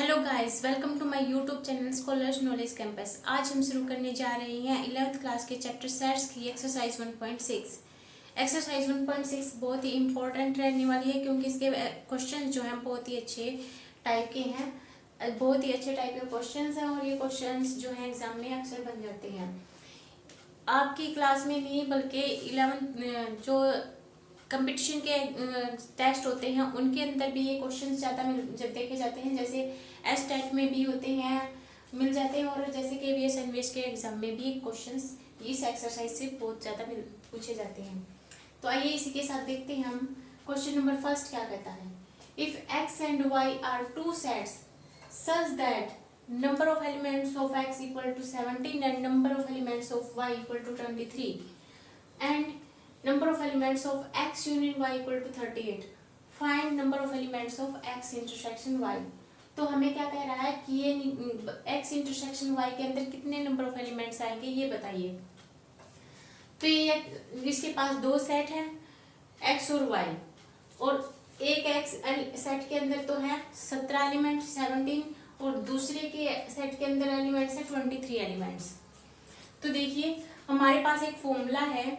Hello guys, welcome to my YouTube channel Scholars Knowledge Campus. आज हम शुरू करने जा रहे हैं 11th क्लास के चैप्टर सेट्स की एक्सरसाइज 1.6। एक्सरसाइज 1.6 बहुत ही इंपॉर्टेंट रहने वाली है क्योंकि इसके क्वेश्चन जो हैं बहुत ही अच्छे टाइप के हैं, बहुत ही अच्छे टाइप के क्वेश्चंस हैं और ये क्वेश्चंस जो हैं एग्जाम में अक्सर बन जाते हैं। आपकी क्लास में नहीं बल्कि 11th जो कंपटीशन के टेस्ट होते हैं उनके अंदर भी ये क्वेश्चंस ज़्यादा देखे जाते हैं। जैसे एस टेट में भी होते हैं, मिल जाते हैं, और जैसे कि वी एस एनवीएस के एग्जाम में भी क्वेश्चंस इस एक्सरसाइज से बहुत ज़्यादा पूछे जाते हैं। तो आइए इसी के साथ देखते हैं हम क्वेश्चन नंबर फर्स्ट क्या कहता है। If X and Y are two sets such that number of elements of x equal to 17 and number of elements of y equal to 23 and number of elements of x union y equal to 38, find number of elements of x intersection y। तो हमें क्या कह रहा है कि ये x intersection y के अंदर कितने नंबर ऑफ एलिमेंट्स आएंगे ये बताइए। तो ये इसके पास दो सेट हैं x और y, और एक x सेट के अंदर तो है 17 एलिमेंट 17 और दूसरे के सेट के अंदर एलिमेंट्स है 23 एलिमेंट्स। तो देखिए हमारे पास एक फॉर्मूला है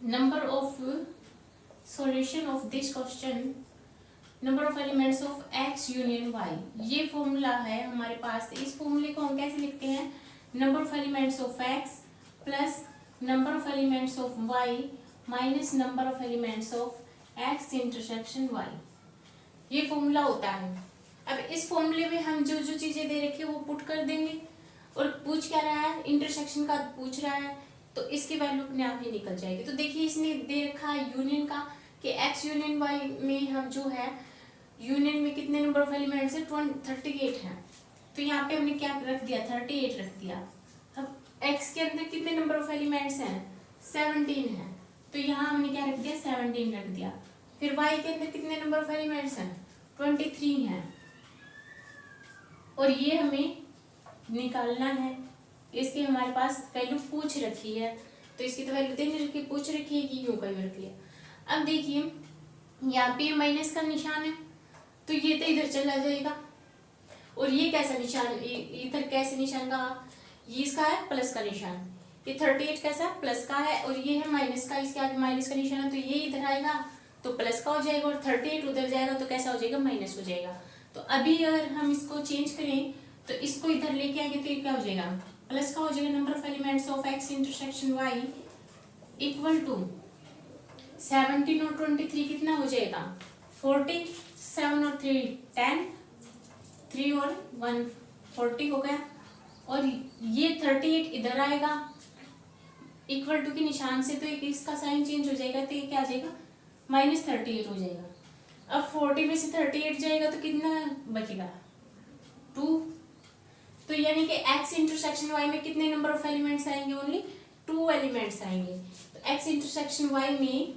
number of solution of this question number of elements of X union Y, ये फॉर्मूला है हमारे पास। इस फॉर्मूले को हम कैसे लिखते हैं, number of elements of X plus number of elements of Y minus number of elements of X intersection Y, ये फॉर्मूला होता है। अब इस फॉर्मूले में हम जो जो चीजें दे रखी है वो पुट कर देंगे, और पूछ क्या रहा है, इंटरसेक्शन का पूछ रहा है, तो इसकी वैल्यू अपने आप ही निकल जाएगी। तो देखिए इसने दे रखा है यूनियन का कि एक्स यूनियन वाई में हम जो है यूनियन में कितने नंबर ऑफ एलिमेंट्स है 38 है। तो यहाँ पे हमने क्या रख दिया 38 रख दिया। अब एक्स के अंदर कितने नंबर ऑफ एलिमेंट्स हैं 17 है, तो यहाँ हमने क्या रख दिया 17 रख दिया। फिर वाई के अंदर कितने नंबर ऑफ एलिमेंट्स हैं 23 हैं, और ये हमें निकालना है। इसकी हमारे पास वैल्यू पूछ रखी है, तो इसकी तो वैल्यू देने रखी पूछ रखी है कि यूं का यूं रख लिया। अब देखिए यहाँ पे माइनस का निशान है, तो ये तो इधर चला जाएगा, और ये कैसा निशान, इधर कैसे निशान का, ये इसका है प्लस का निशान, ये 38 कैसा प्लस का है, और ये है माइनस का, इसके आगे माइनस का निशान है, तो ये इधर आएगा तो प्लस का हो जाएगा, और 38 उधर जाएगा तो कैसा हो जाएगा माइनस हो जाएगा। तो अभी अगर हम इसको चेंज करें तो इसको इधर लेके आएंगे तो ये क्या हो जाएगा प्लस का हो जाएगा। Number of elements of X intersection Y equal to 17 और 23 कितना हो जाएगा 40, 7 और 3 10, 3 और 1 40 हो गया, और ये 38 इधर आएगा इक्वल टू के निशान से, तो इसका साइन चेंज हो जाएगा, तो ये क्या आ जाएगा -38 हो जाएगा। अब 40 में से 38 जाएगा तो कितना बचेगा 2। तो यानी कि x इंटरसेक्शन y में कितने नंबर ऑफ एलिमेंट्स आएंगे, ओनली 2 एलिमेंट्स आएंगे। तो x इंटरसेक्शन y में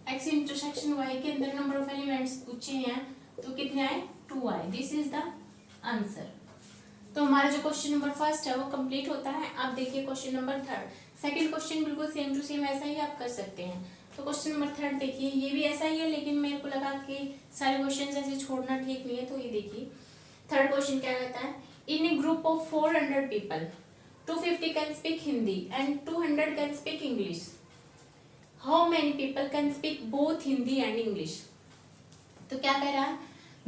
x इंटरसेक्शन y के अंदर नंबर ऑफ एलिमेंट्स पूछे हैं तो कितने आए 2 आए। This is the answer. तो हमारा जो क्वेश्चन नंबर फर्स्ट है वो कंप्लीट होता है। अब देखिए question number third. Second question बिल्कुल सेम टू सेम ऐसा ही आप कर सकते हैं। तो क्वेश्चन नंबर थर्ड देखिए, ये भी ऐसा ही है, लेकिन मेरे को लगा कि सारे क्वेश्चन ऐसे छोड़ना ठीक नहीं है, तो ये देखिए थर्ड क्वेश्चन क्या कहता है। In a group of 400 people 250 can speak Hindi and 200 can speak English, how many people can speak both Hindi and English. तो क्या कह रहा है,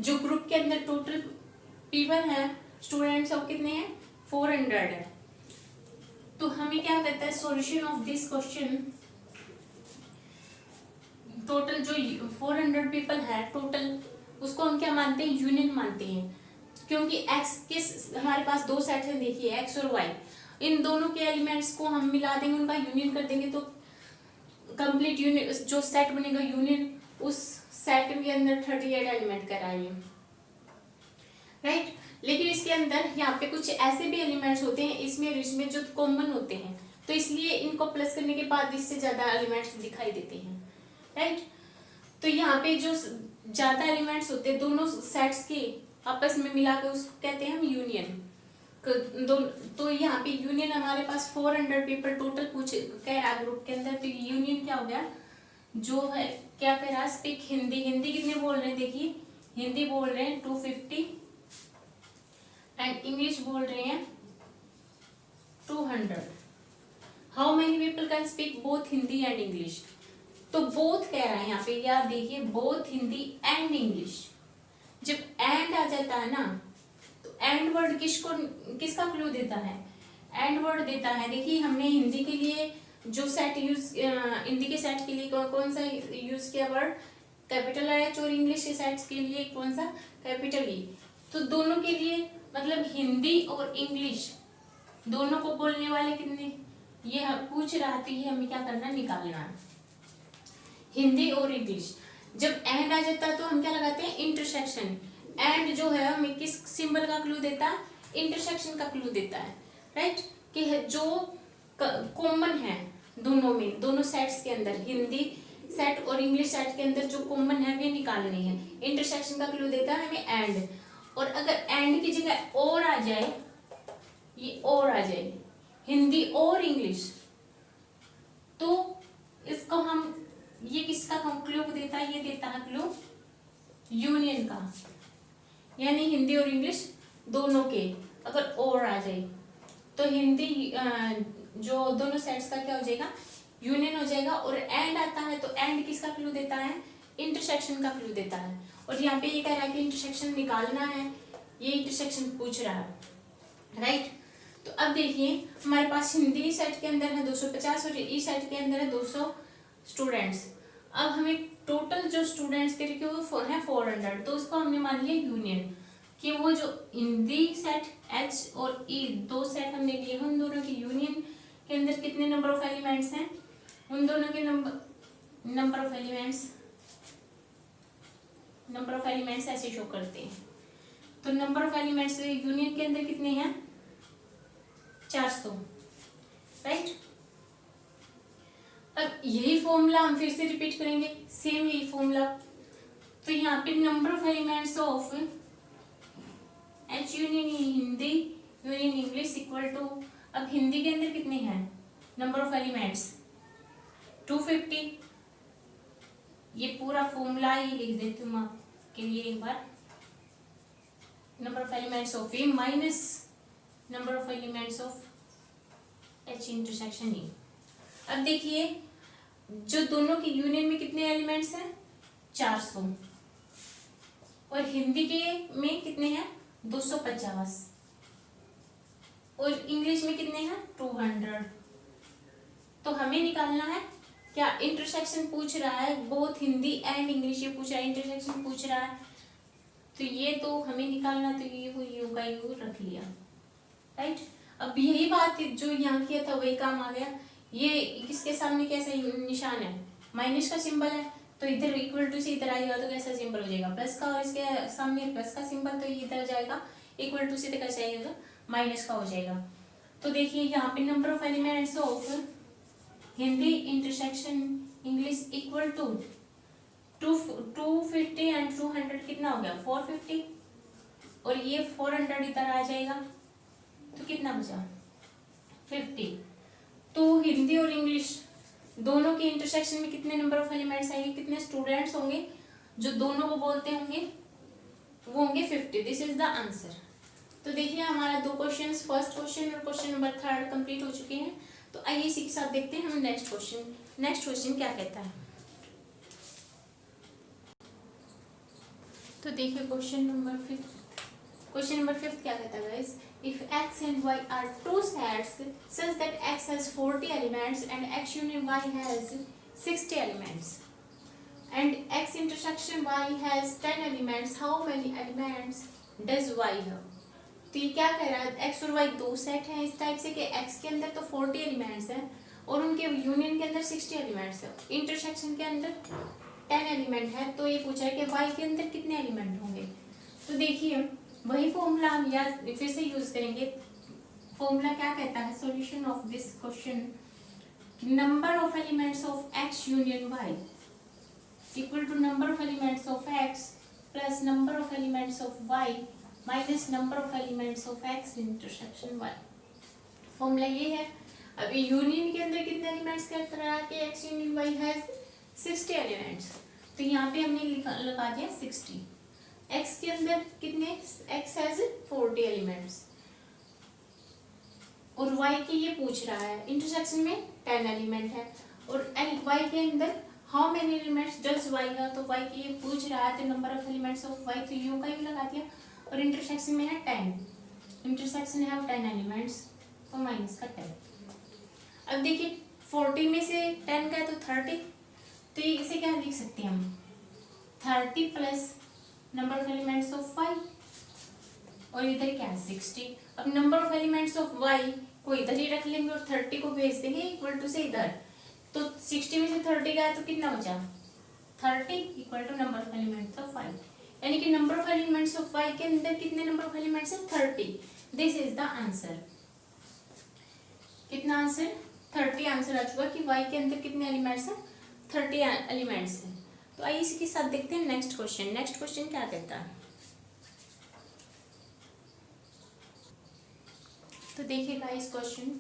जो ग्रुप के अंदर टोटल पीपल हैं स्टूडेंट्स और कितने हैं 400 है, तो हमें क्या कहता है solution of this question. Total जो 400 पीपल है टोटल, उसको हम क्या मानते हैं यूनियन मानते हैं, क्योंकि x के हमारे पास दो सेट हैं, देखिए x और y, इन दोनों के एलिमेंट्स को हम मिला देंगे, उनका यूनियन कर देंगे, तो कंप्लीट यूनियन जो सेट बनेगा यूनियन उस सेट के अंदर 38 एलिमेंट कराएंगे, राइट। लेकिन इसके अंदर यहाँ पे कुछ ऐसे भी एलिमेंट्स होते हैं इसमें जो कॉमन होते हैं, तो इसलिए इनको प्लस करने के बाद इससे ज्यादा एलिमेंट्स दिखाई देते हैं, राइट। तो यहाँ पे जो ज्यादा एलिमेंट्स होते हैं दोनों सेट्स के आपस में मिला के उसको कहते हैं हम यूनियन। तो यहाँ पे यूनियन हमारे पास 400 पीपल टोटल पूछ कह रहा ग्रुप के अंदर, तो यूनियन क्या हो गया जो है क्या कह रहा स्पीक हिंदी। हिंदी कितने बोल रहे हैं देखिए हिंदी बोल रहे हैं 250 एंड इंग्लिश बोल रहे हैं 200। How many people can speak both Hindi and English? तो बोथ कह रहा है यहाँ पे, याद देखिए, बोथ हिंदी एंड इंग्लिश। जब एंड आ जाता है ना, तो एंड वर्ड किसका क्लू देता है? एंड वर्ड देता है। देखिए हमने हिंदी के लिए जो सेट यूज, हिंदी के सेट के लिए कौन सा यूज किया वर्ड? Capital H. और इंग्लिश के सेट के लिए कौन सा? Capital E. तो दोनों के लिए मतलब हिंदी और इंग्लिश दोनों को बोलने वाले कितने? ये पूछ रहा था, ये हमें क्या करना, निकालना है। हिंदी और इंग्लिश। जब एंड आ जाता है तो हम क्या लगाते हैं? इंटरसेक्शन। एंड जो है हमें किस सिंबल का क्लू देता है? इंटरसेक्शन का क्लू देता है, राइट? कि जो कॉमन है दोनों में, दोनों सेट्स के अंदर, हिंदी सेट और इंग्लिश सेट के अंदर जो कॉमन है वे निकालनी है। इंटरसेक्शन का क्लू देता है हमें एंड। और अगर एंड की जगह और आ जाए, ये और आ जाए, हिंदी और इंग्लिश, तो इसको हम, ये किसका क्लू देता है? ये देता है क्लू यूनियन का, यानी हिंदी और इंग्लिश दोनों के अगर और आ जाए तो हिंदी जो दोनों सेट्स का क्या हो जाएगा? यूनियन हो जाएगा। और एंड आता है तो एंड किसका क्लू देता है? इंटरसेक्शन का क्लू देता है। और यहाँ पे ये कह रहा है कि इंटरसेक्शन निकालना है, ये इंटरसेक्शन पूछ रहा है, राइट? तो अब देखिए हमारे पास हिंदी सेट के अंदर है 250 और ई सेट के अंदर है 200 स्टूडेंट्स। अब हमें टोटल जो स्टूडेंट्स के लिए वो है 400, तो उसको हमने मान लिया यूनियन, कि वो जो हिंदी सेट एच और ई दो सेट हमने लिए, उन दोनों की यूनियन के अंदर कितने नंबर ऑफ एलिमेंट्स हैं? उन दोनों के नंबर ऑफ एलिमेंट्स ऐसे शो करते हैं। तो नंबर ऑफ एलिमेंट्स यूनियन के अंदर कितने हैं? 400, राइट? अब यही फॉर्मूला हम फिर से रिपीट करेंगे, सेम यही फॉर्मूला। तो यहाँ पे number of elements of H union Hindi union English equal to, अब हिंदी के अंदर कितने हैं नंबर ऑफ एलिमेंट्स? 250। ये पूरा फॉर्मूला ही लिख देती हूँ आपके लिए एक बार। Number of elements of A minus number of elements of H intersection E. अब देखिए जो दोनों की यूनियन में कितने एलिमेंट्स हैं? 400। और हिंदी के में कितने हैं? 250। और इंग्लिश में कितने हैं? 200। तो हमें निकालना है क्या? इंटरसेक्शन पूछ रहा है, बोथ हिंदी एंड इंग्लिश ये पूछ रहा है, इंटरसेक्शन पूछ रहा है, तो ये तो हमें निकालना, तो ये वो यू का यू रख लिया, राइट? अब यही बात जो यहाँ किया था वही काम आ गया। ये किसके सामने कैसा निशान है? माइनस का सिंबल है, तो इधर इक्वल टू से इधर आएगा तो कैसा सिंबल हो जाएगा? प्लस का। और इसके सामने प्लस का सिंबल, तो ये इधर जाएगा, इक्वल टू से तो कैसा आएगा? माइनस का हो जाएगा। तो देखिए यहाँ पे number of elements of Hindi intersection English equal to 250 and 200 कितना हो गया? 450। और ये 400 इधर आ जाएगा तो कितना बचा? 50। तो हिंदी और इंग्लिश दोनों के इंटरसेक्शन में कितने नंबर ऑफ एलिमेंट्स आएंगे? कितने स्टूडेंट्स होंगे जो दोनों को बोलते होंगे? वो होंगे 50। This is the answer. तो देखिए हमारा दो क्वेश्चंस, फर्स्ट क्वेश्चन और क्वेश्चन नंबर 3 कंप्लीट हो चुके हैं। तो आइए इसी के साथ देखते हैं हम नेक्स्ट क्वेश्चन क्या कहता है। तो देखिए क्वेश्चन नंबर 5 क्या कहता है guys? If x and y are two sets such that x has 40 elements and x union y has 60 elements and x intersection y has 10 elements, how many elements does y have? तो ये क्या कह रहा है? x और y दो set हैं इस टाइप से कि x के अंदर तो 40 एलिमेंट्स हैं और उनके यूनियन के अंदर 60 एलिमेंट्स हैं, इंटरसेक्शन के अंदर 10 एलिमेंट है। तो ये पूछा है कि y के अंदर कितने एलिमेंट होंगे? तो देखिए वही फॉर्मूला हम याद फिर से यूज करेंगे। फॉर्मूला क्या कहता है? Solution of this question, number of elements of x union y equal to number of elements of x plus number of elements of y minus number of elements of x intersection y। Formula ये है। अभी union के अंदर कितने elements कहता रहा कि x union y has 60 elements, तो यहाँ पे हमने लगा दिया 60। एक्स के अंदर कितने, एक्स हैज 40 एलिमेंट्स, और वाई के ये पूछ रहा है इंटरसेक्शन में 10 एलिमेंट है, और वाई के अंदर how many elements does Y है, तो वाई के ये पूछ रहा है तो number of elements of Y तो यू का ही लगा दिया, और इंटरसेक्शन में है 10, इंटरसेक्शन है 10 एलिमेंट्स तो माइनस का 10। अब देखिए 40 में से 10 का है तो 30, तो ये इसे क्या लिख सकते हैं हम, 30 plus number of elements of Y, और इधर क्या है 60। अब number of elements of Y को इधर ही रख लेंगे और 30 को भेज देंगे इक्वल टू से इधर, तो 60 में से 30 गया तो कितना बचा, 30 equal to number of elements of Y, यानी कि number of elements of Y के अंदर कितने नंबर ऑफ एलिमेंट्स है 30। This is the answer. कितना आंसर, 30 आंसर आ चुका कि वाई के अंदर कितने एलिमेंट्स हैं, 30 एलिमेंट्स हैं। तो आइए इसके साथ देखते हैं नेक्स्ट क्वेश्चन। नेक्स्ट क्वेश्चन क्या कहता है, तो देखिएगा इस क्वेश्चन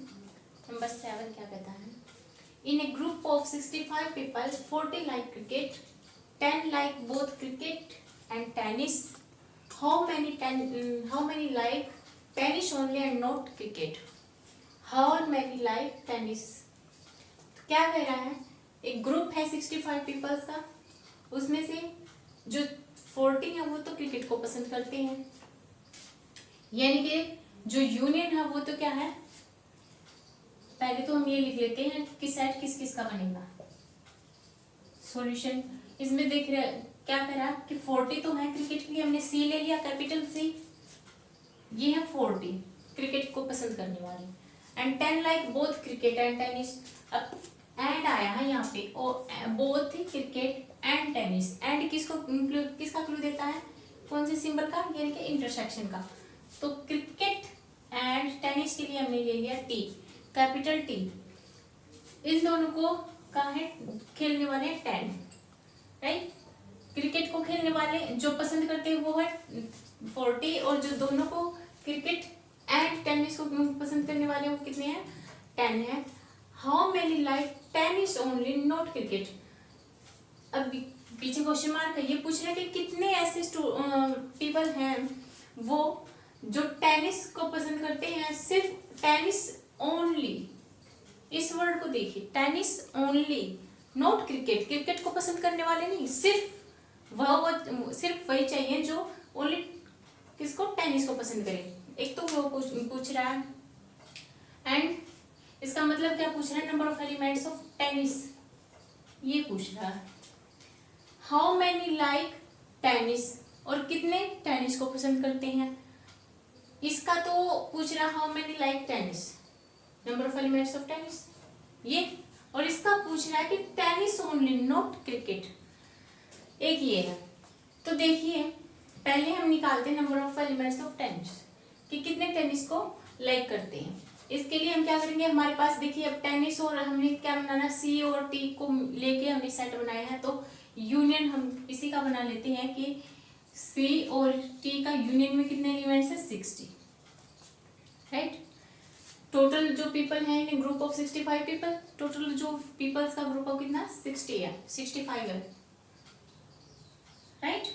नंबर 7 क्या कहता है। In a group of 65 people 40 like cricket, 10 like both cricket and tennis, how many like tennis only and not cricket, how many like tennis. क्या कह रहा है, एक ग्रुप है 65 पीपल्स का, उसमें से जो 40 है वो तो क्रिकेट को पसंद करते हैं, यानी कि जो यूनियन है वो तो क्या है, पहले तो हम ये लिख लेते हैं कि सेट किस किस का बनेगा। सॉल्यूशन इसमें देख रहे क्या करा कि 40 तो है क्रिकेट के लिए, हमने सी ले लिया कैपिटल सी, ये है 40 क्रिकेट को पसंद करने वाले, and 10 like both cricket and tennis. अब एंड आया है यहाँ पे, और both cricket and tennis, and किसका क्लू देता है, कौन से सिंबल का, यानी कि इंटरसेक्शन का। तो क्रिकेट एंड टेनिस के लिए हमने ले लिया टी, कैपिटल टी। इन दोनों को का है खेलने वाले 10, राइट। क्रिकेट को खेलने वाले जो पसंद करते हैं वो है 40, और जो दोनों को क्रिकेट एंड टेनिस को पसंद करने वाले वो कितने हैं, 10 है। How many like tennis only not cricket. अब पीछे क्वेश्चन मार्क है, ये पूछ रहे हैं कि कितने ऐसे पीपल हैं वो जो टेनिस को पसंद करते हैं, सिर्फ टेनिस ओनली। इस वर्ड को देखिए, tennis only not cricket, cricket को पसंद करने वाले नहीं, सिर्फ सिर्फ वही चाहिए जो ओनली किसको, टेनिस को पसंद करे। एक तो वो पूछ रहा है, एंड इसका मतलब क्या पूछ रहा है, number of elements of tennis ये पूछ रहा है। हाउ मैनी लाइक टेनिस, और कितने टेनिस को पसंद करते हैं, इसका तो पूछ रहा how many like tennis, number of elements of tennis ये, और इसका पूछ रहा है कि टेनिस ओनली नॉट क्रिकेट, एक ये है। तो देखिए पहले हम निकालते हैं number of elements of tennis कि कितने टेनिस को लाइक करते हैं। इसके लिए हम क्या करेंगे, हमारे पास देखिए अब टेनिस और हमने क्या बनाना, सी और टी को लेके हमने सेट बनाया है, तो यूनियन हम इसी का बना लेते हैं कि सी और टी का यूनियन में कितने एलिमेंट्स है, 60, राइट। टोटल जो पीपल हैं इन ग्रुप ऑफ 65 पीपल, टोटल जो पीपल्स का ग्रुप ऑफ कितना 60 है, 65 है, राइट।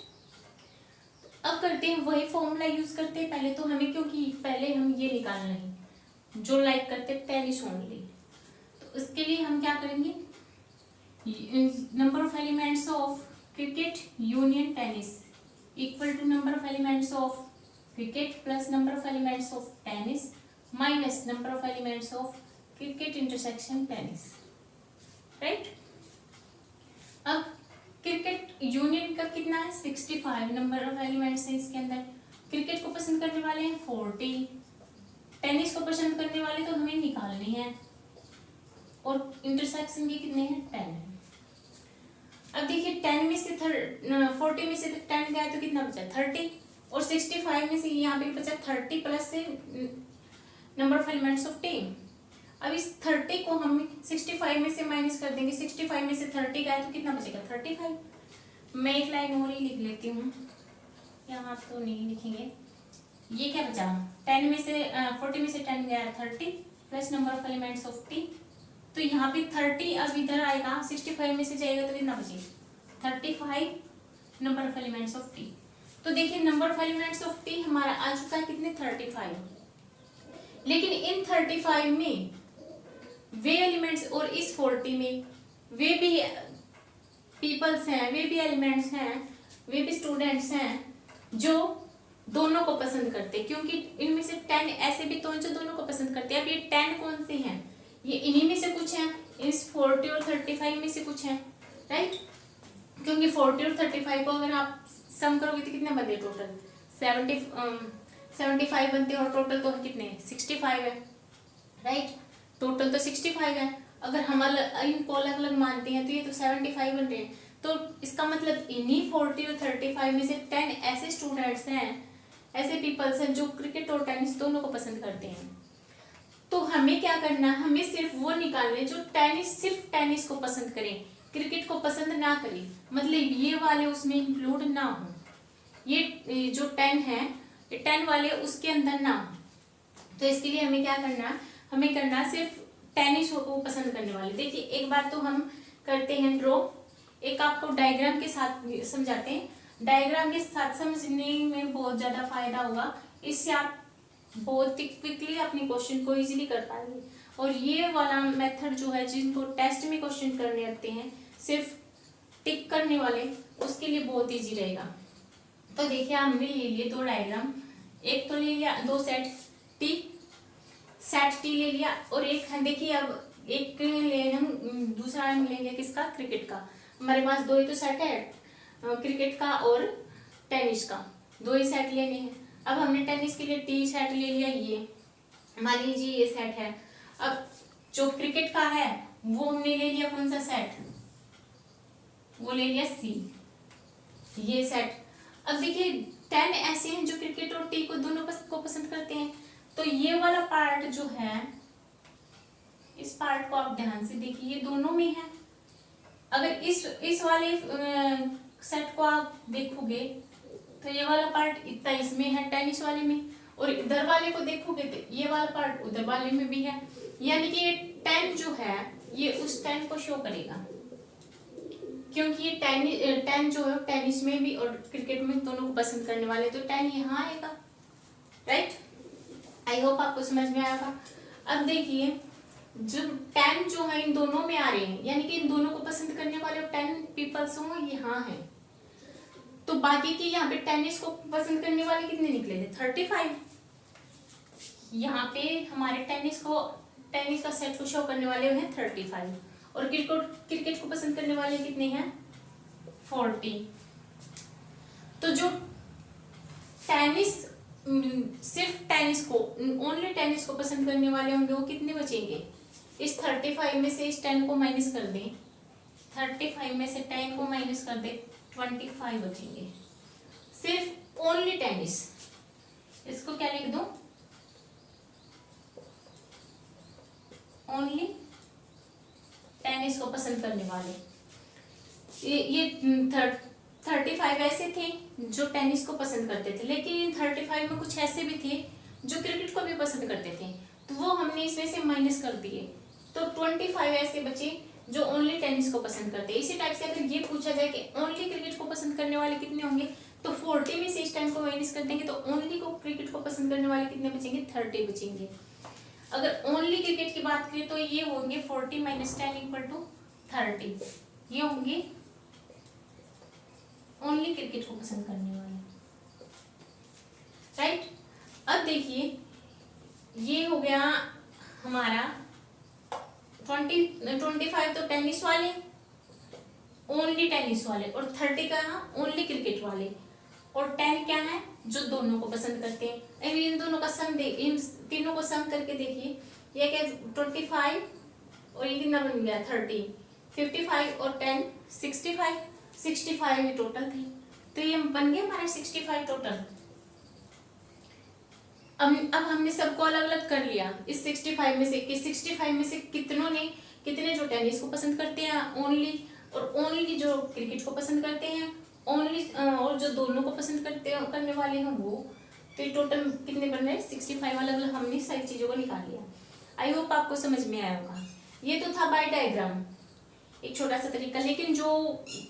अब करते हैं वही फॉर्मूला यूज करते हैं पहले तो हमें, क्योंकि पहले हम ये निकालना है जो लाइक करते हैं टेनिस ओनली, तो इसके लिए हम क्या करेंगे, number of elements of cricket union tennis equal to number of elements of cricket plus number of elements of tennis minus number of elements of cricket intersection tennis, right. अब cricket union का कितना है, 65 number of elements है इसके अंदर, cricket को पसंद करने वाले हैं 40, टेनिस को पसंद करने वाले तो हमें निकालनी है, और इंटरसेक्शन के कितने हैं 10 है। अब देखिए 10 में से 40 में से 10 गया तो कितना बचा 30, और 65 में से यहाँ पे बचा 30 प्लस से नंबर ऑफ एलिमेंट्स ऑफ 10। अब इस 30 को हम 65 में से माइनस कर देंगे, 65 में से 30 गया तो कितना बचेगा 35। मैं एक लाइन और ही लिख लेती हूँ, यहाँ तो नहीं लिखेंगे। ये क्या बचा 10 में से 40 में से 10 गया 30 plus number of elements of T, तो यहाँ पे 30 अब इधर आएगा, 65 में से जाएगा तो कितना बचेगा 35 number of elements of T. तो देखिए number of elements of T हमारा आ चुका है कितने 35। लेकिन इन 35 में वे एलिमेंट्स और इस 40 में वे भी पीपल्स हैं, वे भी एलिमेंट्स हैं, वे भी स्टूडेंट्स हैं जो दोनों को पसंद करते हैं, क्योंकि इनमें से 10 ऐसे भी तो हैं जो दोनों को पसंद करते हैं। अब ये 10 कौन से हैं? ये इन्हीं में से कुछ हैं, इस 40 और 35 में से कुछ हैं, राइट। क्योंकि 40 और 35 को अगर आप सम करोगे तो कितने बनते हैं टोटल? 75 बनते हैं और टोटल तो कितने 65 है, राइट। टोटल तो 65 है। अगर हम इनको अलग अलग मानते हैं तो ये तो 75 बन रहे हैं। तो इसका मतलब इन्हीं 40 और 35 में से 10 ऐसे स्टूडेंट्स हैं, ऐसे पीपल्स हैं जो क्रिकेट और टेनिस दोनों को पसंद करते हैं। तो हमें क्या करना है, हमें सिर्फ वो निकालने जो सिर्फ टेनिस को पसंद करें, क्रिकेट को पसंद ना करें, मतलब ये वाले उसमें इंक्लूड ना हो, ये जो 10 है, ये 10 वाले उसके अंदर ना हो। तो इसके लिए हमें क्या करना है, हमें करना सिर्फ टेनिस को पसंद करने वाले। देखिए एक बार तो हम करते हैं ड्रॉ, एक आपको डायग्राम के साथ समझाते हैं। डायग्राम के साथ समझने में बहुत ज़्यादा फायदा होगा, इससे आप बहुत ही क्विकली अपने क्वेश्चन को इजीली कर पाएंगे। और ये वाला मेथड जो है, जिनको टेस्ट में क्वेश्चन करने आते हैं सिर्फ टिक करने वाले, उसके लिए बहुत इजी रहेगा। तो देखिए हमने ले लिए दो डायग्राम, एक तो ले लिया दो सेट टी ले लिया, और एक है देखिए अब एक ले हम दूसरा हम लेंगे किसका, क्रिकेट का। हमारे पास दो ही तो सेट है, क्रिकेट का और टेनिस का, दो ही सेट लेने हैं। अब हमने टेनिस के लिए टी सेट ले लिया, ये मान लीजिए ये सेट है। अब जो क्रिकेट का है वो हमने ले लिया कौन सा सेट, वो ले लिया सी, ये सेट। अब देखिए 10 ऐसे हैं जो क्रिकेट और टी को दोनों को पसंद करते हैं। तो ये वाला पार्ट जो है, इस पार्ट को आप ध्यान से देखिए, ये दोनों में है। अगर इस वाले सेट को आप देखोगे तो ये वाला पार्ट इतना इसमें है टेनिस वाले में, और इधर वाले को देखोगे तो ये वाला पार्ट उधर वाले में भी है। यानी कि ये 10 जो है ये उस 10 को शो करेगा, क्योंकि ये 10 जो है टेनिस में भी और क्रिकेट में दोनों को पसंद करने वाले, तो 10 यहाँ आएगा, राइट। आई होप आपको समझ में आएगा। अब देखिए जो 10 जो है इन दोनों में आ रहे हैं, यानी कि इन दोनों को पसंद करने वाले 10 पीपल्स हो यहाँ है। तो बाकी के यहाँ पे टेनिस को पसंद करने वाले कितने निकले थे, 35। यहाँ पे हमारे टेनिस का सेट को शो करने वाले हैं 35, और क्रिकेट को पसंद करने वाले कितने हैं, 40। तो जो टेनिस सिर्फ टेनिस को, ओनली टेनिस को पसंद करने वाले होंगे वो कितने बचेंगे, इस 35 में से इस 10 को माइनस कर दें, 35 में से 10 को माइनस कर दें, 25 बचेंगे, सिर्फ ओनली टेनिस। इसको क्या लिख दो, ओनली टेनिस को पसंद करने वाले। ये 35 ऐसे थे जो टेनिस को पसंद करते थे, लेकिन 35 में कुछ ऐसे भी थे जो क्रिकेट को भी पसंद करते थे, तो वो हमने इसमें से माइनस कर दिए। तो 25 ऐसे बचे जो ओनली टेनिस को पसंद करते हैं। इसी टाइप से अगर ये पूछा जाए कि ओनली क्रिकेट को पसंद करने वाले कितने होंगे, तो 40 में से इस 10 को माइनस कर देंगे, तो ओनली को क्रिकेट को पसंद करने वाले कितने बचेंगे, 30 बचेंगे। अगर ओनली क्रिकेट की बात करें तो ये होंगे 40 - 10 = 30, ये होंगे ओनली क्रिकेट को पसंद करने वाले, राइट। अब देखिए ये हो गया हमारा 25 तो टेनिस वाले, ओनली टेनिस वाले, और 30 का ओनली क्रिकेट वाले, और 10 क्या है, जो दोनों को पसंद करते हैं। अभी इन दोनों का सम इन तीनों को सम करके देखिए, ये क्या 25 और ये कितना बन गया 30, 55 और 10 65 ये टोटल थी, तो ये बन गया हमारे 65 टोटल। अब हमने सबको अलग अलग कर लिया इस 65 में से कि 65 में से कितने जो टेनिस को पसंद करते हैं ओनली, और ओनली जो क्रिकेट को पसंद करते हैं ओनली, और जो दोनों को पसंद करने वाले हैं वो, तो ये टोटल कितने बन रहे हैं 65। अलग अलग हमने सारी चीज़ों को निकाल लिया। आई होप आपको समझ में आया होगा। ये तो था बाय डायग्राम, एक छोटा सा तरीका। लेकिन जो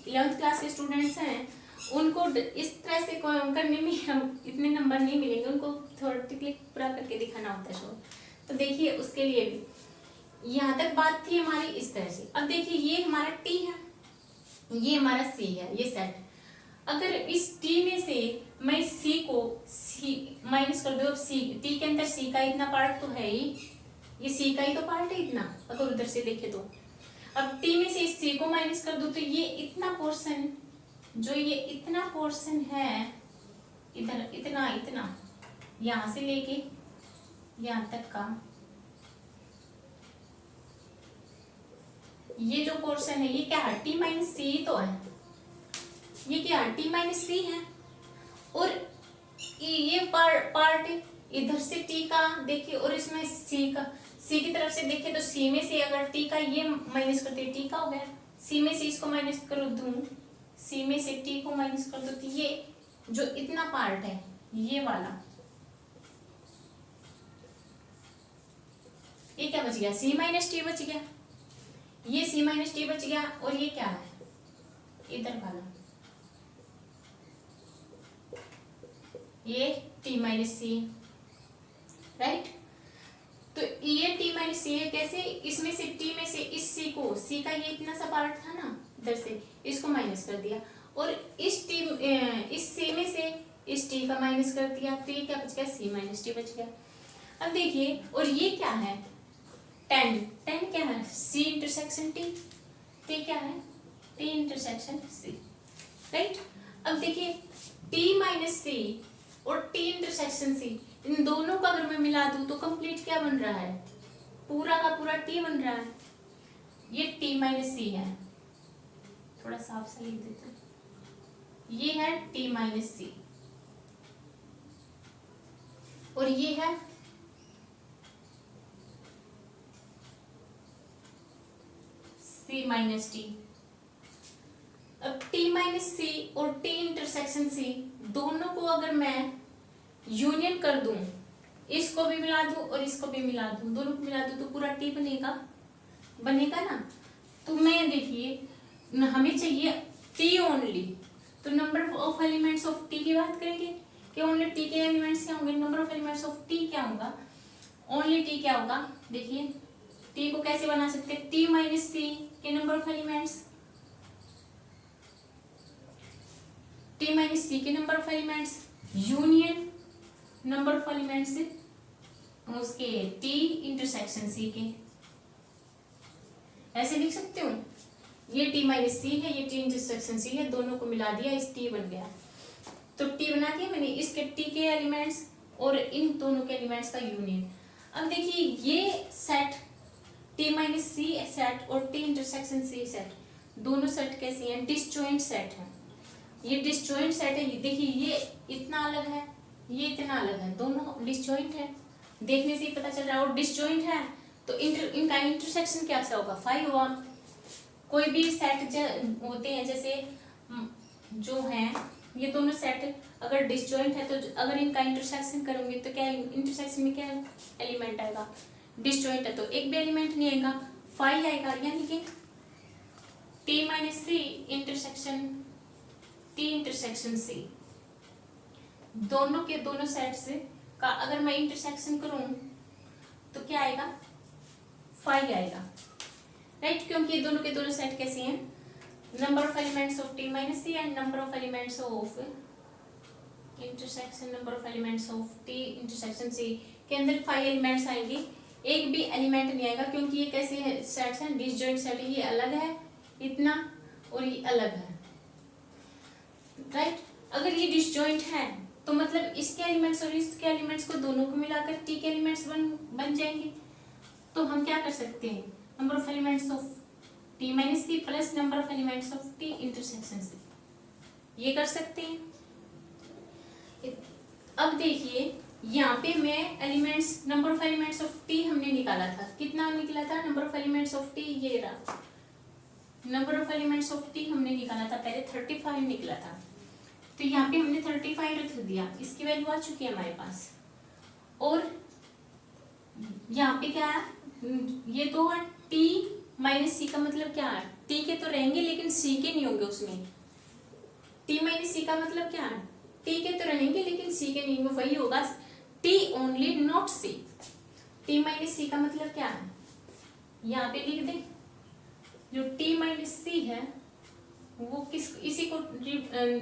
11th क्लास के स्टूडेंट्स हैं उनको इस तरह से करने में हम इतने नंबर नहीं मिलेंगे, उनको थ्योरेटिकली पूरा करके दिखाना होता है शो। तो देखिए उसके लिए भी यहाँ तक बात थी हमारी इस तरह से। अब देखिए ये हमारा टी है, ये हमारा सी है, ये सेट। अगर इस टी में से मैं सी को माइनस कर दूं, अब सी टी के अंदर सी का इतना पार्ट तो है ही, ये सी का ही तो पार्ट है इतना, अगर उधर से देखे तो। अब टी में से इस सी को माइनस कर दूं तो ये इतना पोर्शन, जो ये इतना पोर्शन है इधर, इतना इतना यहां से लेके यहां तक का, ये जो पोर्शन है ये क्या है, टी माइनस सी तो है, ये क्या है, टी माइनस सी है। और ये पार्ट इधर से टी का देखिए, और इसमें सी का, सी की तरफ से देखे तो सी में से अगर टी का ये माइनस करते टी का हो गया, सी में से इसको माइनस कर दूं, सी में से टी को माइनस कर दो, तो ये जो इतना पार्ट है ये वाला, ये क्या बच गया, सी माइनस टी बच गया, ये सी माइनस टी बच गया। और ये क्या है, इधर वाला ये टी माइनस सी, राइट। तो ये टी माइनस सी है, कैसे, इसमें से टी में से इस सी को, सी का ये इतना सा पार्ट था ना इधर से, इसको माइनस कर दिया, और इस टी, इस सी में से इस टी का माइनस कर दिया, तो ये क्या बच गया, सी माइनस टी बच गया। अब देखिए, और ये क्या है, टेन, टेन क्या है, सी इंटरसेक्शन टी, टी क्या है, टी इंटरसेक्शन सी, राइट। अब देखिए टी माइनस सी और टी इंटरसेक्शन सी, इन दोनों को अगर मैं मिला दूं तो कंप्लीट क्या बन रहा है, पूरा का पूरा टी बन रहा है, ये टी माइनस सी है, थोड़ा साफ सा लिख देते हैं, ये है टी माइनस सी, और ये है सी माइनस टी। अब टी माइनस सी और टी इंटरसेक्शन सी दोनों को अगर मैं यूनियन कर दूं, इसको भी मिला दूं और इसको भी मिला दूं, दोनों को मिला दूं तो पूरा टी बनेगा, बनेगा ना। तो मैं देखिए हमें चाहिए टी ओनली, तो number of elements of T की बात करेंगे कि ओनली टी के एलिमेंट्स क्या होंगे, number of elements of T क्या होगा, ओनली टी क्या होगा। देखिए टी को कैसे बना सकते हैं, टी माइनस सी के number of elements, T minus C के number of elements union number of elements उसके टी इंटरसेक्शन सी के, ऐसे लिख सकते हो। ये टी माइनस सी है, ये टी इंटरसेक्शन सी है, दोनों को मिला दिया, इस टी बन गया। तो टी बना दिया मैंने, इसके टी के एलिमेंट्स और इन दोनों के एलिमेंट्स का यूनियन। अब देखिए ये सेट टी माइनस सी सेट और टी इंटरसेक्शन सी सेट, दोनों सेट कैसे हैं, डिसजॉइंट सेट है। ये डिसजॉइंट सेट है, देखिए ये इतना अलग है, ये इतना अलग है, दोनों डिसजॉइंट है, देखने से ही पता चल रहा है। और डिसजॉइंट है तो इनका इंटरसेक्शन क्या सा होगा, 5 होगा। कोई भी सेट होते हैं जैसे जो हैं ये दोनों सेट अगर डिसजॉइंट है तो अगर इनका इंटरसेक्शन करोगे तो क्या इंटरसेक्शन में क्या एलिमेंट आएगा, डिसजॉइंट है तो एक भी एलिमेंट नहीं आएगा, 5 आएगा। यानी कि T minus C intersection T intersection C, दोनों के दोनों सेट से का अगर मैं इंटरसेक्शन करूं तो क्या आएगा, 5 आएगा, राइट। क्योंकि दोनों के दोनों सेट कैसे हैं, number of elements of T minus C and number of elements of intersection, number of elements of T intersection C के अंदर 5 एलिमेंट्स आएंगे, एक भी एलिमेंट नहीं आएगा क्योंकि ये कैसे सेट्स हैं, डिसजॉइंट सेट है, ये अलग है इतना और ये अलग है, राइट। अगर ये डिसजॉइंट है तो मतलब इसके एलिमेंट्स और इसके एलिमेंट्स को दोनों को मिलाकर टी के एलिमेंट्स बन जाएंगे। तो हम क्या कर सकते हैं, number of elements of T minus C plus number of elements of T intersection C, ये कर सकते हैं। अब देखिए यहाँ पे मैं elements, number of elements of T हमने निकाला था, कितना निकला था number of elements of T, ये रहा number of elements of T हमने निकाला था, पहले 35 निकला था, तो यहाँ पे हमने 35 रख दिया, इसकी वैल्यू आ चुकी है हमारे पास। और यहाँ पे क्या है, ये तो है टी माइनस सी का मतलब क्या है, टी के तो रहेंगे लेकिन सी के नहीं होंगे उसमें, टी माइनस सी का मतलब क्या है, टी के तो रहेंगे लेकिन सी के नहीं, वही होगा T only not C. T minus C का मतलब क्या है, यहाँ पे लिख दे, जो टी माइनस सी है वो किस, इसी को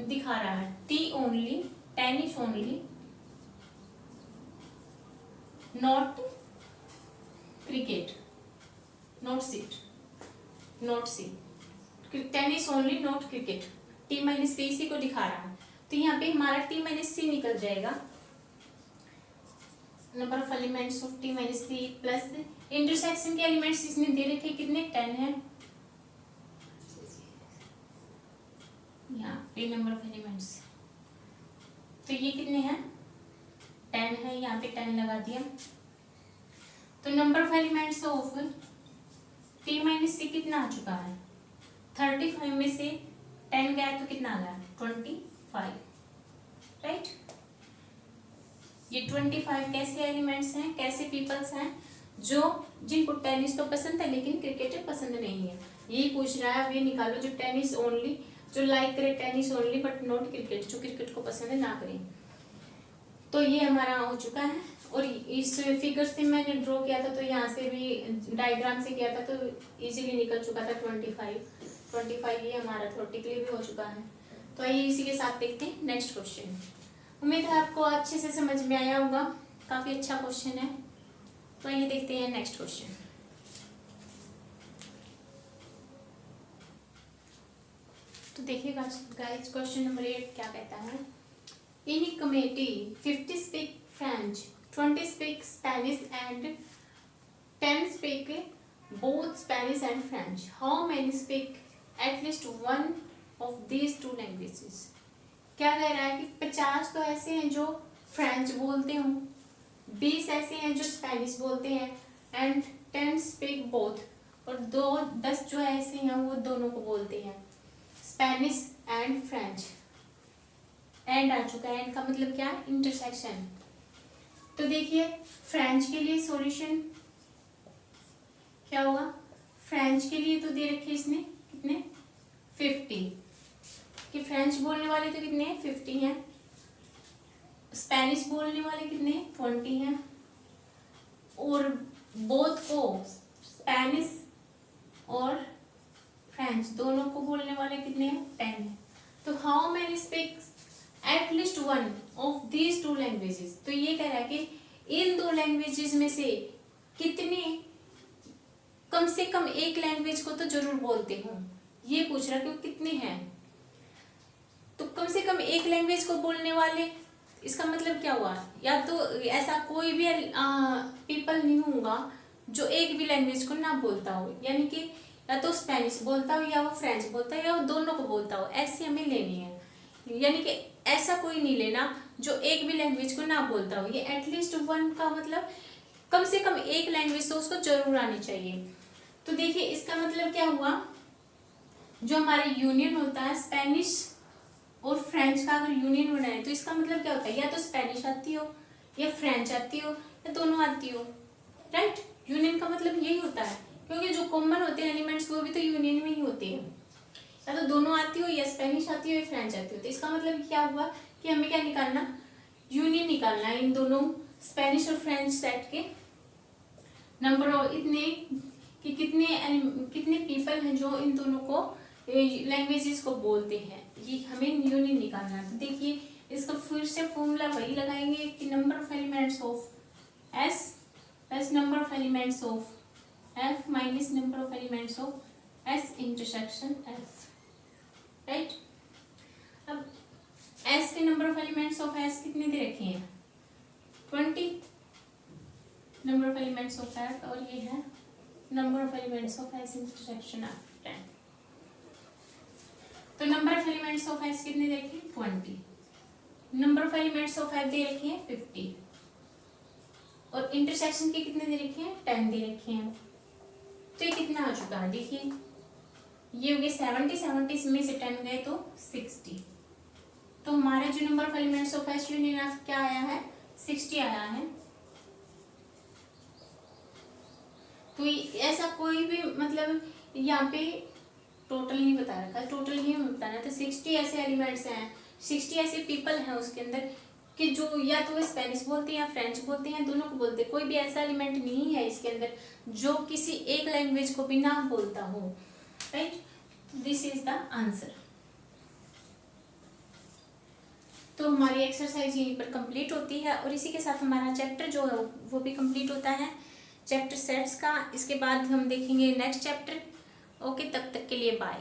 दिखा रहा है, T only, tennis only not cricket, not seat, not C, tennis only not cricket, T minus C इसी को दिखा रहा है। तो यहाँ पे हमारा टी माइनस सी निकल जाएगा, number of elements of T minus C plus intersection के एलिमेंट्स इसने दे रखे कितने, 10 है, यहाँ पे नंबर ऑफ एलिमेंट्स, तो ये कितने हैं, 10 है, यहाँ पे 10 लगा दिया। तो number of elements of T minus C कितना आ चुका है, 35 में से 10 गया तो कितना आ गया, 25, राइट। ये 25 कैसे एलिमेंट्स हैं, कैसे पीपल्स हैं, जो जिनको टेनिस तो पसंद है लेकिन क्रिकेट पसंद नहीं है, यही पूछ रहा है। अब ये निकालो जो टेनिस ओनली, जो लाइक करे tennis only but not cricket, जो क्रिकेट को पसंद है ना करें। तो ये हमारा हो चुका है, और इस फिगर से मैंने ड्रॉ किया था, तो यहाँ से भी डायग्राम से किया था, तो इजीली निकल चुका था 25 ये हमारा थ्योरेटिकली भी हो चुका है। तो आइए इसी के साथ देखते हैं नेक्स्ट क्वेश्चन। उम्मीद है आपको अच्छे से समझ में आया होगा, काफी अच्छा क्वेश्चन है। तो आइए देखते हैं नेक्स्ट क्वेश्चन। तो देखिएगा गाइस, क्वेश्चन नंबर 8 क्या कहता है, in a committee 50 speak French, 20 speak Spanish and 10 speak both Spanish and French, how many speak at least one of these two languages. क्या कह रहा है कि 50 तो ऐसे हैं जो फ्रेंच बोलते हों, 20 ऐसे हैं जो स्पेनिश बोलते हैं, एंड 10 स्पीक बोथ, और 10 जो ऐसे हैं वो दोनों को बोलते हैं, स्पेनिश एंड फ्रेंच। एंड आ चुका है, एंड का मतलब क्या है, इंटरसेक्शन। तो देखिए फ्रेंच के लिए सॉल्यूशन क्या होगा, फ्रेंच के लिए तो दे रखे इसने कितने, 50, कि फ्रेंच बोलने वाले तो कितने 50 हैं, स्पेनिश बोलने वाले कितने 20 हैं, और बोथ को स्पेनिश और फ्रेंच दोनों को बोलने वाले कितने हैं 10 हैं। तो how many speak at least one of these two languages, तो ये कह रहा है कि इन दो लैंग्वेजेस में से कितने, कम से कम एक लैंग्वेज को तो जरूर बोलते हो, ये पूछ रहा है कि कितने हैं। तो कम से कम एक लैंग्वेज को बोलने वाले, इसका मतलब क्या हुआ, या तो ऐसा कोई भी पीपल नहीं होगा जो एक भी लैंग्वेज को ना बोलता हो, यानी कि या तो स्पेनिश बोलता हो या वो फ्रेंच बोलता हो या वो दोनों को बोलता हो, ऐसी हमें लेनी है। यानी कि ऐसा कोई नहीं लेना जो एक भी लैंग्वेज को ना बोलता हो, ये एटलीस्ट वन का मतलब कम से कम एक लैंग्वेज तो उसको जरूर आनी चाहिए। तो देखिए इसका मतलब क्या हुआ, जो हमारा यूनियन होता है स्पेनिश और फ्रेंच का अगर यूनियन बनाए तो इसका मतलब क्या होता है, या तो स्पेनिश आती हो या फ्रेंच आती हो या दोनों आती हो, राइट। यूनियन का मतलब यही होता है, क्योंकि जो कॉमन होते हैं एलिमेंट्स वो भी तो यूनियन में ही होते हैं, या तो दोनों आती हो या स्पेनिश आती हो या फ्रेंच आती हो। तो इसका मतलब क्या हुआ कि हमें क्या निकालना, यूनियन निकालना है इन दोनों स्पेनिश और फ्रेंच सेट के नंबर ऑफ इतने कि कितने पीपल हैं जो इन दोनों को लैंग्वेजेस को बोलते हैं, ये हमें यूनियन निकालना है। तो देखिए इसका फिर से फॉर्मूला वही लगाएंगे कि number of elements of S plus number of elements of F minus number of elements of S intersection F, right. अब एस के number of elements of S कितने दे रखे हैं 20, number of elements of F, और ये है number of elements of S intersection F 10। तो number of elements of S कितने दे रखे हैं 20, number of elements of F दे रखे हैं 50, और इंटरसेक्शन के कितने दे रखे हैं 10 दे रखे हैं। तो ये कितना आ चुका है, देखिए ये हो गए 70 में से 10 गए तो 60। तो हमारा जो number of elements of S union F क्या आया है 60 आया है। तो ऐसा कोई भी मतलब यहाँ पे टोटल नहीं बता रखा, टोटल नहीं बताना। तो 60 ऐसे एलिमेंट्स हैं, 60 ऐसे पीपल हैं उसके अंदर कि जो या तो वो स्पेनिश बोलते हैं या फ्रेंच बोलते हैं, दोनों को बोलते हैं। कोई भी ऐसा एलिमेंट नहीं है इसके अंदर जो किसी एक लैंग्वेज को भी ना बोलता हो। Right, this is the answer. तो हमारी एक्सरसाइज यहीं पर कंप्लीट होती है और इसी के साथ हमारा चैप्टर जो है वो भी कंप्लीट होता है, चैप्टर सेट्स का। इसके बाद हम देखेंगे नेक्स्ट चैप्टर। ओके, तब तक के लिए बाय।